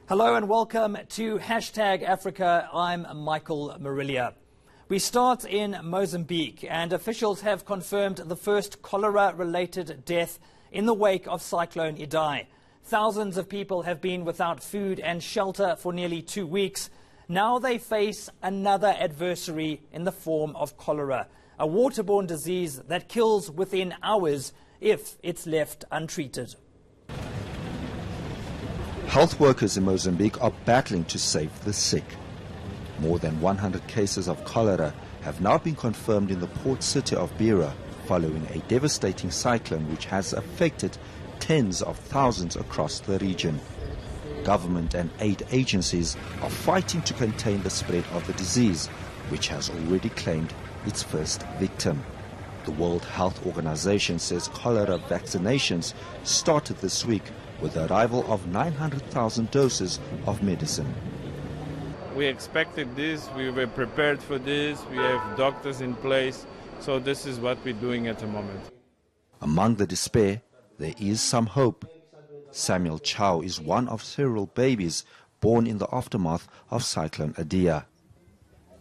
Hello and welcome to #Africa. I'm Michael Marilia. We start in Mozambique, and officials have confirmed the first cholera-related death in the wake of Cyclone Idai. Thousands of people have been without food and shelter for nearly 2 weeks. Now they face another adversary in the form of cholera, a waterborne disease that kills within hours if it's left untreated. Health workers in Mozambique are battling to save the sick. More than 100 cases of cholera have now been confirmed in the port city of Beira following a devastating cyclone which has affected tens of thousands across the region. Government and aid agencies are fighting to contain the spread of the disease, which has already claimed its first victim. The World Health Organization says cholera vaccinations started this week with the arrival of 900,000 doses of medicine. We expected this, we were prepared for this, we have doctors in place, so this is what we're doing at the moment. Among the despair, there is some hope. Samuel Chow is one of several babies born in the aftermath of Cyclone Idai.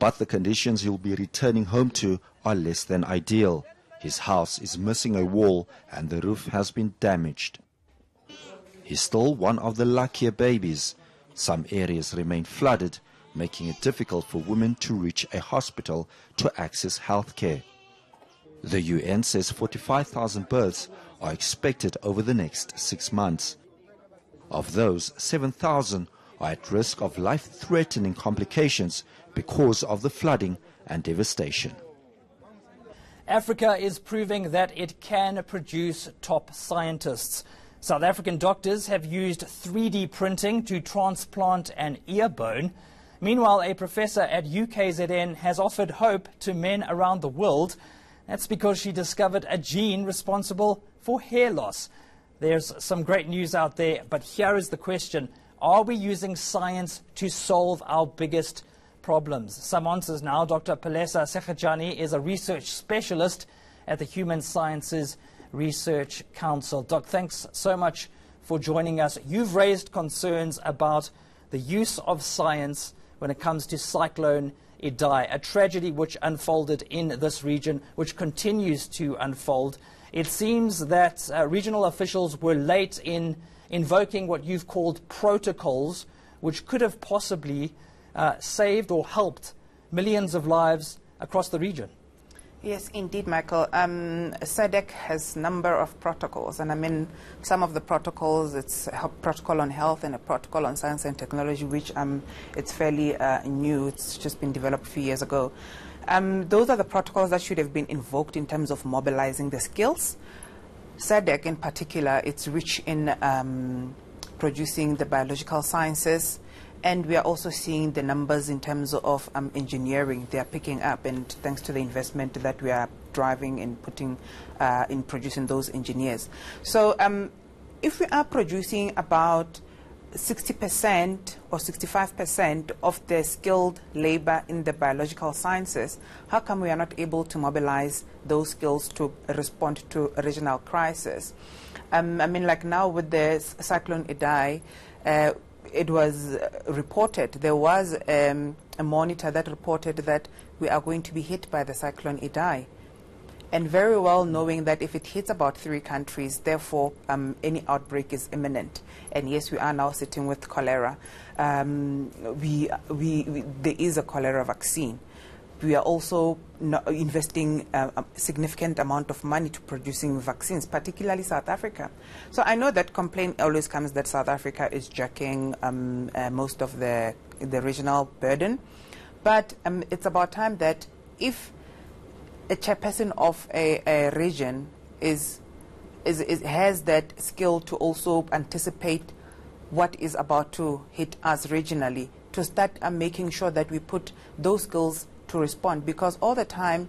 But the conditions he'll be returning home to are less than ideal. His house is missing a wall and the roof has been damaged. He's still one of the luckier babies. Some areas remain flooded, making it difficult for women to reach a hospital to access health care. The UN says 45,000 births are expected over the next 6 months. Of those, 7,000 are at risk of life-threatening complications because of the flooding and devastation. Africa is proving that it can produce top scientists. South African doctors have used 3D printing to transplant an ear bone. Meanwhile, a professor at UKZN has offered hope to men around the world. That's because she discovered a gene responsible for hair loss. There's some great news out there, but here is the question. Are we using science to solve our biggest problems? Some answers now. Dr. Palesa Sekhatjani is a research specialist at the Human Sciences Research Council. Doc, thanks so much for joining us. You've raised concerns about the use of science when it comes to Cyclone Idai, a tragedy which unfolded in this region, which continues to unfold. It seems that regional officials were late in invoking what you've called protocols, which could have possibly saved or helped millions of lives across the region. Yes, indeed, Michael. SADC has a number of protocols, and I mean some of the protocols, it's a protocol on health and a protocol on science and technology, which it's fairly new. It's just been developed a few years ago. Those are the protocols that should have been invoked in terms of mobilizing the skills. SADC in particular, it's rich in producing the biological sciences, and we are also seeing the numbers in terms of engineering. They are picking up, and thanks to the investment that we are driving and putting in producing those engineers. So if we are producing about 60% or 65% of the skilled labor in the biological sciences, how come we are not able to mobilize those skills to respond to a regional crisis? I mean, like now with the Cyclone Idai, it was reported, there was a monitor that reported that we are going to be hit by the Cyclone Idai. And very well knowing that if it hits about 3 countries, therefore any outbreak is imminent. And yes, we are now sitting with cholera. There is a cholera vaccine. We are also investing a significant amount of money to producing vaccines, particularly South Africa. So I know that complaint always comes that South Africa is jacking most of the regional burden. But it's about time that if a chairperson of a region has that skill to also anticipate what is about to hit us regionally, to start making sure that we put those skills to respond, because all the time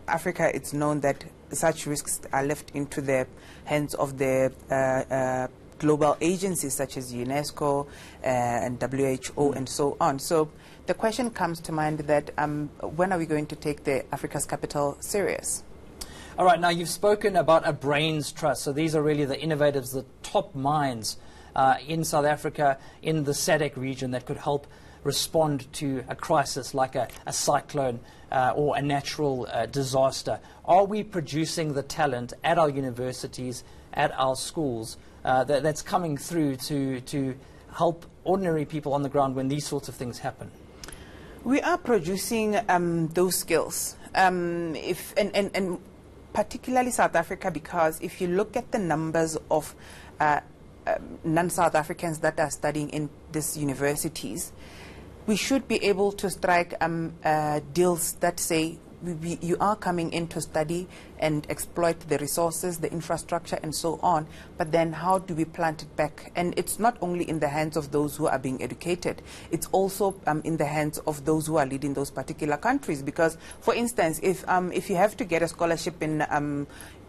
Africa, it's known that such risks are left into the hands of the global agencies such as UNESCO and WHO and so on. So the question comes to mind that when are we going to take the Africa's Capital serious? All right, now you've spoken about a brains trust. So these are really the innovators, the top minds in South Africa, in the SADC region, that could help respond to a crisis like a cyclone or a natural disaster? Are we producing the talent at our universities, at our schools, that's coming through to help ordinary people on the ground when these sorts of things happen? We are producing those skills, and particularly South Africa, because if you look at the numbers of non-South Africans that are studying in these universities, we should be able to strike deals that say you are coming in to study and exploit the resources, the infrastructure, and so on, but then how do we plant it back? And it's not only in the hands of those who are being educated, it's also in the hands of those who are leading those particular countries. Because, for instance, if you have to get a scholarship in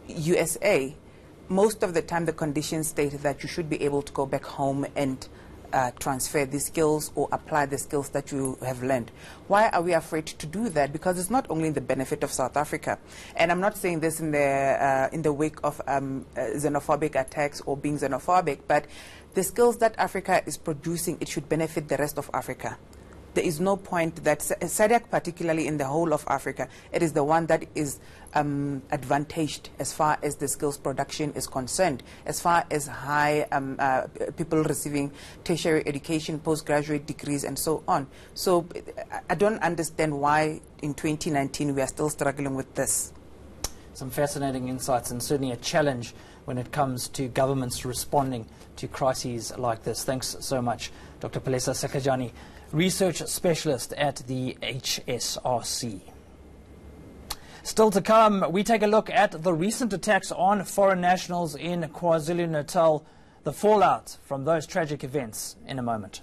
USA, most of the time the conditions state that you should be able to go back home and transfer the skills or apply the skills that you have learned. Why are we afraid to do that? Because it's not only in the benefit of South Africa. And I'm not saying this in the wake of xenophobic attacks or being xenophobic, but the skills that Africa is producing, it should benefit the rest of Africa. There is no point that SADC, particularly in the whole of Africa, it is the one that is advantaged as far as the skills production is concerned, as far as high people receiving tertiary education, postgraduate degrees, and so on. So I don't understand why in 2019 we are still struggling with this. Some fascinating insights, and certainly a challenge when it comes to governments responding to crises like this. Thanks so much, Dr. Palesa Sekajani, Research Specialist at the HSRC. Still to come, we take a look at the recent attacks on foreign nationals in KwaZulu-Natal, the fallout from those tragic events in a moment.